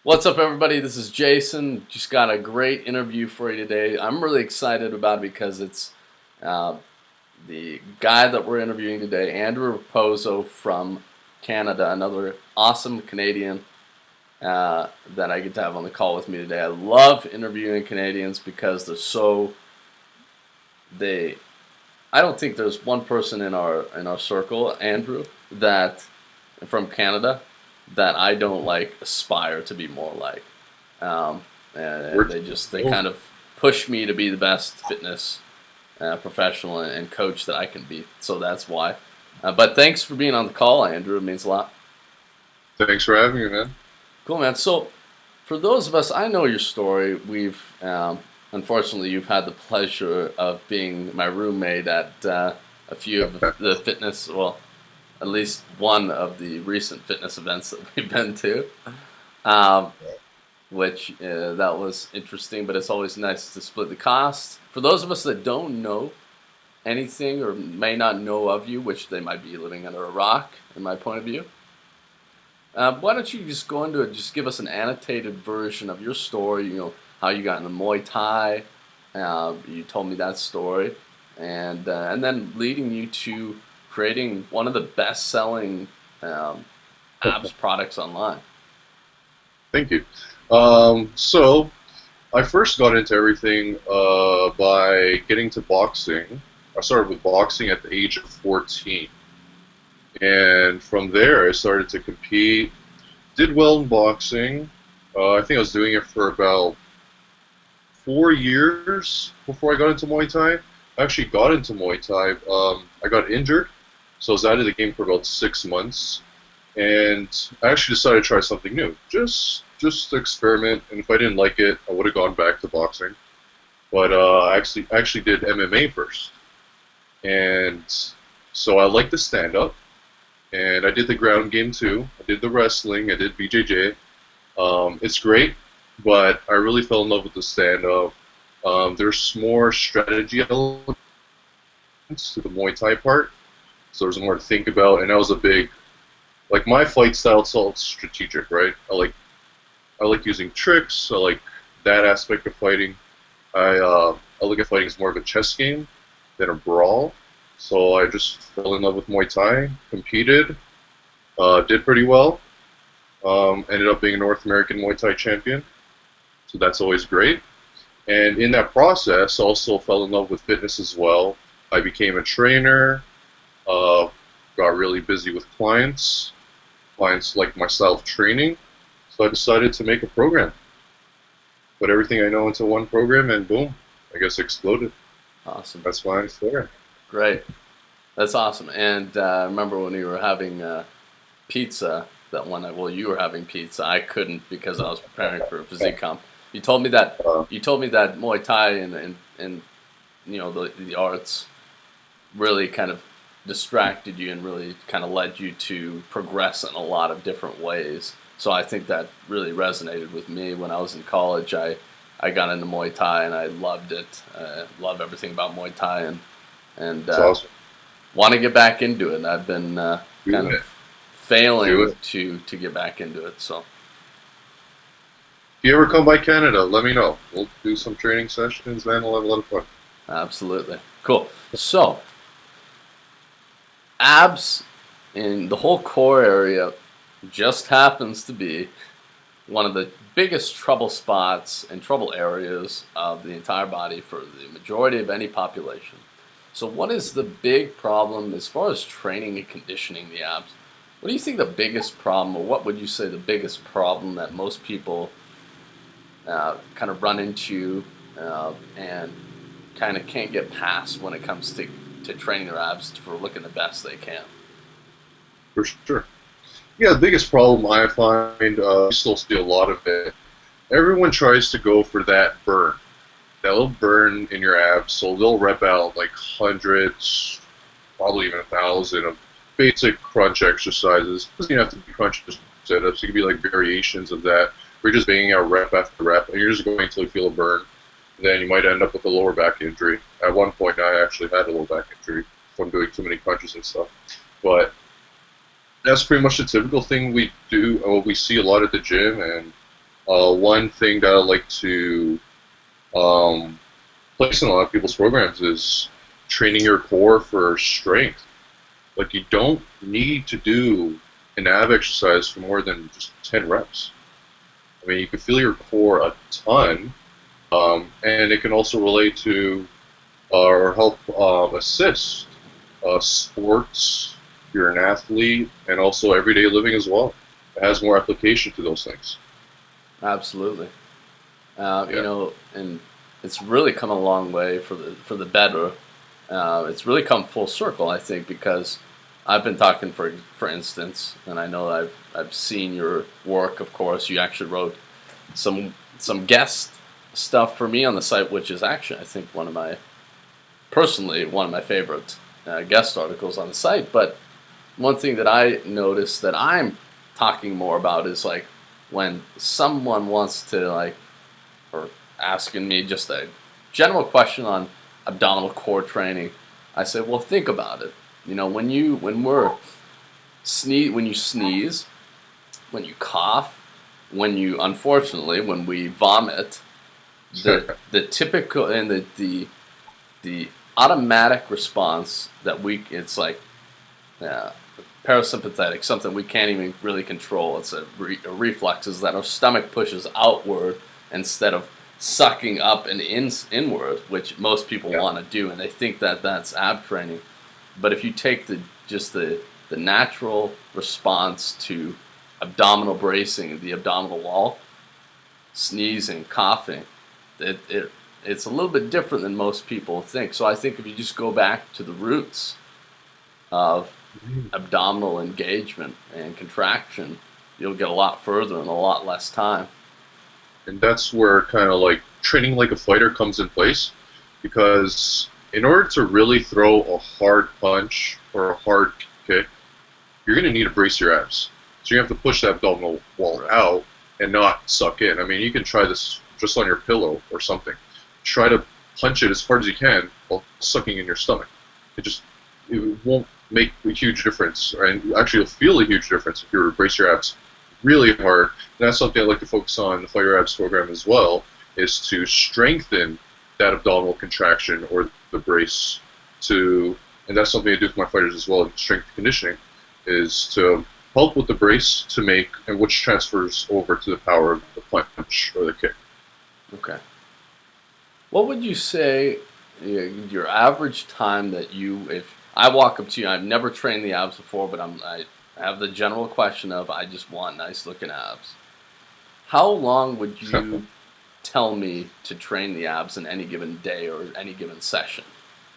What's up, everybody? This is Jason. Just got a great interview for you today. I'm really excited about it because it's uh, the guy that we're interviewing today, Andrew Raposo from Canada, another awesome Canadian that I get to have on the call with me today. I love interviewing Canadians because they. I don't think there's one person in our circle, Andrew, that from Canada that I don't like aspire to be more like. Um, and they Oh, kind of push me to be the best fitness professional and coach that I can be. So that's why. But thanks for being on the call, Andrew. It means a lot. thanks for having me, man. Cool, man. So for those of us, I know your story. We've unfortunately you've had the pleasure of being my roommate at a few of the fitness. Well, at least one of the recent fitness events that we've been to. Um, which that was interesting, but it's always nice to split the cost. For those of us that don't know anything or may not know of you, which they might be living under a rock, in my point of view, why don't you just go into it, just give us an annotated version of your story, how you got into Muay Thai, you told me that story, and then leading you to creating one of the best-selling um, abs products online. Thank you. So I first got into everything by getting to boxing. I started with boxing at the age of 14, and from there I started to compete. Did well in boxing. I think I was doing it for about 4 years before I got into Muay Thai. I actually got into Muay Thai. I got injured, so I was out of the game for about 6 months. And I actually decided to try something new, just to experiment. And if I didn't like it, I would have gone back to boxing. But I actually did MMA first, and so I like to stand up, and I did the ground game too. I did the wrestling. I did BJJ. It's great, but I really fell in love with the stand up. There's more strategy elements to the Muay Thai part, so there's more to think about, and that was a big like my fight style. It's all strategic, right? I like using tricks. I like that aspect of fighting. I look at fighting as more of a chess game than a brawl. So I just fell in love with Muay Thai, competed, did pretty well. Ended up being a North American Muay Thai champion. So that's always great. And in that process, also fell in love with fitness as well. I became a trainer. Uh, got really busy with clients. Clients like my style of training. So I decided to make a program. Put everything I know into one program, and boom, I guess exploded. Awesome. That's why I'm there. Great. That's awesome. And I remember when you were having pizza that one night. Well, you were having pizza. I couldn't because I was preparing for a physique comp. You told me that Uh, Muay Thai and the arts really kind of distracted you and really kind of led you to progress in a lot of different ways. So I think that really resonated with me when I was in college. I got into Muay Thai and I loved it. Love everything about Muay Thai and it's awesome. want to get back into it. I've been kind Do of it. Do failing it. to get back into it. So If you ever come by Canada, let me know. We'll do some training sessions, man. We'll have a lot of fun. absolutely cool. So abs in the whole core area just happens to be one of the biggest trouble spots and trouble areas of the entire body for the majority of any population. So, what is the big problem as far as training and conditioning the abs? What do you think the biggest problem, or what would you say the biggest problem that most people kind of run into and kind of can't get past when it comes to training their abs for looking the best they can? For sure. Yeah, the biggest problem I find, you still see a lot of it. Everyone tries to go for that burn. That little burn in your abs, so they'll rep out like hundreds, probably even 1,000 of basic crunch exercises. It doesn't even have to be crunch setups. It could be like variations of that. Where you're just banging out rep after rep, and you're just going until you feel a burn. Then you might end up with a lower back injury. At one point, I actually had a lower back injury from doing too many crunches and stuff. But that's pretty much the typical thing we do, or we see a lot at the gym, and One thing that I like to um, place in a lot of people's programs is training your core for strength. Like you don't need to do an ab exercise for more than just 10 reps. I mean, you can feel your core a ton, and it can also relate to or help assist sports, if you're an athlete, and also everyday living as well. It has more application to those things. Absolutely. You Yeah. know, and it's really come a long way for the better. It's really come full circle, I think, because I've been talking for instance, and I know I've seen your work. Of course, you actually wrote some guest stuff for me on the site, which is actually I think personally one of my favorite guest articles on the site. But one thing that I noticed that I'm talking more about is like when someone wants to like or asking me just a general question on abdominal core training, I say, well, think about it. You know, when you sneeze, when you cough, when we vomit, the typical and the automatic response that it's like uh, parasympathetic, something we can't even really control. It's a reflex is that our stomach pushes outward instead of sucking up and inward, which most people Yeah. want to do, and they think that that's ab training. But if you take the natural response to abdominal bracing, the abdominal wall, sneezing, coughing, it's a little bit different than most people think. So I think if you just go back to the roots of abdominal engagement and contraction, you'll get a lot further in a lot less time. And that's where kind of like training like a fighter comes in place because in order to really throw a hard punch or a hard kick, you're going to need to brace your abs. So you have to push that abdominal wall Right. out and not suck in. I mean, you can try this just on your pillow or something. Try to punch it as hard as you can while sucking in your stomach. It won't make a huge difference, and actually you'll feel a huge difference if you were to brace your abs really hard. And that's something I like to focus on in the Fighter Abs program as well, is to strengthen that abdominal contraction or the brace and that's something I do for my fighters as well in strength conditioning, is to help with the brace to make, and which transfers over to the power of the punch or the kick. Okay. What would you say your average time that if I walk up to you, I've never trained the abs before, but I have the general question of I just want nice looking abs. How long would you tell me to train the abs in any given day or any given session?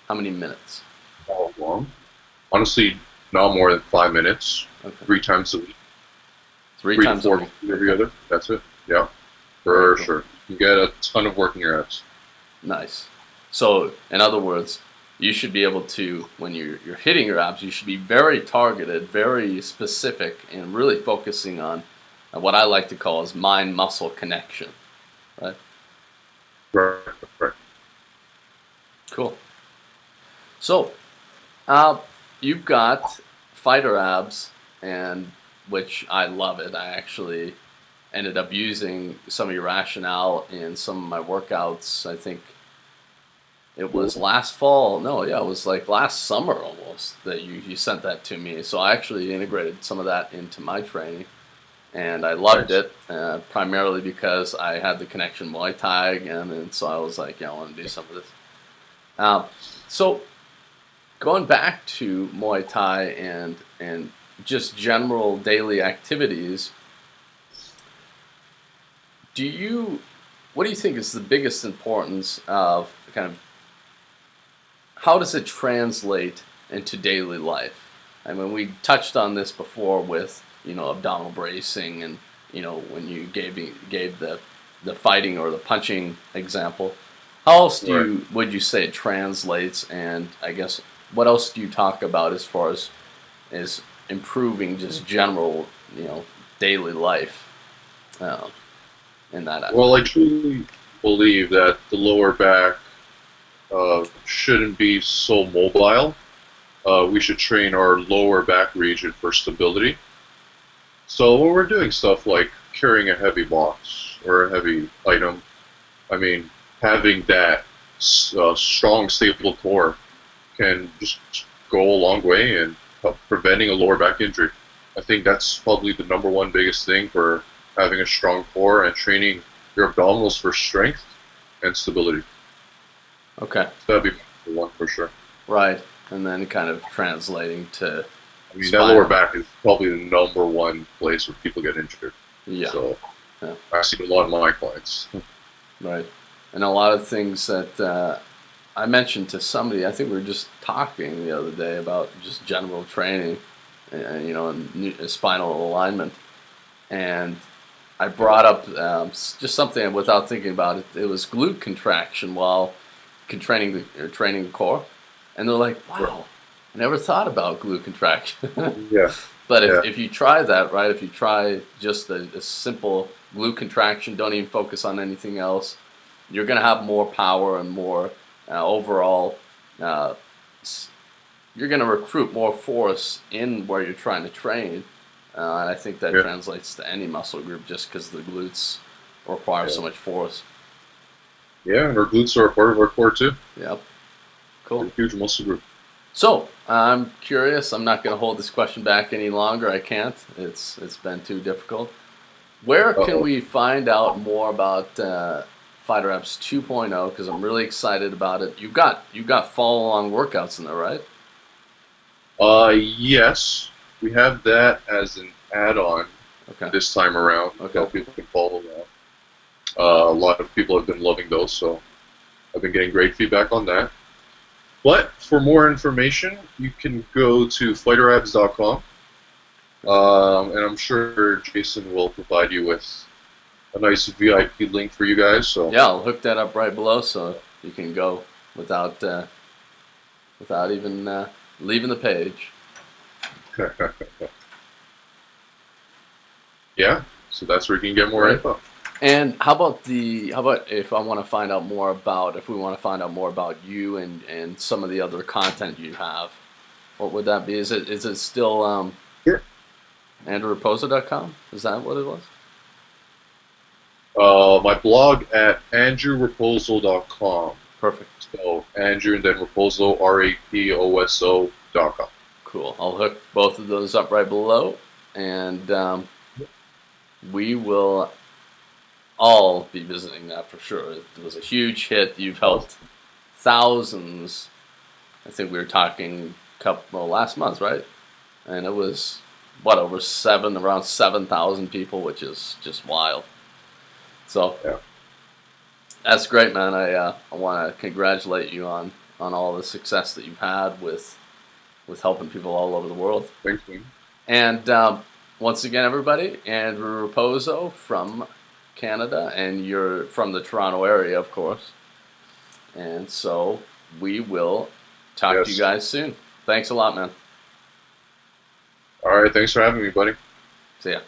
How many minutes? How long? Honestly, not more than 5 minutes, Okay. 3 times a week, Three three to times a four week. every Okay. other. That's it. Yeah, Very for cool. sure. You get a ton of work in your abs. Nice. So, in other words, you should be able to, when you're hitting your abs, you should be very targeted, very specific, and really focusing on what I like to call is mind-muscle connection. Right? Right, right. Cool. So, uh, you've got fighter abs, and which I love it. I actually ended up using some of your rationale in some of my workouts. I think it was Cool. last fall. No, yeah, it was like last summer almost that you sent that to me. So I actually integrated some of that into my training, and I loved Nice. it primarily because I had the connection Muay Thai again, and so I was like, yeah, I want to do some of this. Um, so going back to Muay Thai and just general daily activities, do you what do you think is the biggest importance of kind of how does it translate into daily life? I mean, we touched on this before with abdominal bracing, and when you gave the fighting or the punching example. How else Right. would you say it translates? And I guess what else do you talk about as far as improving just general daily life uh, in that Well, I aspect? truly believe that the lower back shouldn't be so mobile. We should train our lower back region for stability. So when we're doing stuff like carrying a heavy box or a heavy item, I mean, having that strong, stable core can just go a long way in help preventing a lower back injury. I think that's probably the number one biggest thing for having a strong core and training your abdominals for strength and stability. Okay. So that'd be the one for sure. Right. And then kind of translating to I mean, that lower spinal. back is probably the number one place where people get injured. Yeah. So Yeah. I see a lot of my clients. Right. And a lot of things that I mentioned to somebody, I think we were just talking the other day about just general training, and spinal alignment. And I brought up just something without thinking about it. It was glute contraction while training the core. And they're like, wow, I never thought about glute contraction. Yeah, But yeah, if you try that, right, if you try just a simple glute contraction, don't even focus on anything else, you're going to have more power and more overall, uh, you're going to recruit more force in where you're trying to train. And I think that yeah, translates to any muscle group just because the glutes require yeah. so much force. Yeah, and our glutes are a part of our core too. Yep. They're Cool. a huge muscle group. So I'm curious. I'm not going to hold this question back any longer. I can't. It's been too difficult. Where can Uh-oh. we find out more about Fighter Apps 2.0? Because I'm really excited about it. You got follow along workouts in there, right? Yes, we have that as an add-on Okay. this time around, Okay. so people can follow that. A lot of people have been loving those, so I've been getting great feedback on that. But for more information, you can go to fighterabs.com, and I'm sure Jason will provide you with a nice VIP link for you guys. So Yeah, I'll hook that up right below so you can go without even leaving the page. yeah, so that's where you can get more Right. info. And how about if I want to find out more about if we want to find out more about you and some of the other content you have, what would that be? Is it still Sure. AndrewRaposo.com? Is that what it was? My blog at andrewraposo.com. Perfect. So Andrew and then Raposo, Raposo.com. Cool. I'll hook both of those up right below, and we will all be visiting that for sure. It was a huge hit. You've helped thousands. I think we were talking last month, right? And it was around 7,000 people, which is just wild. So Yeah. that's great, man. I want to congratulate you on all the success that you've had with helping people all over the world. Thanks, man. And once again, everybody, Andrew Raposo from Canada, and you're from the Toronto area, of course. And so we will talk to you Yes. guys soon. Thanks a lot, man. All right. Thanks for having me, buddy. See ya.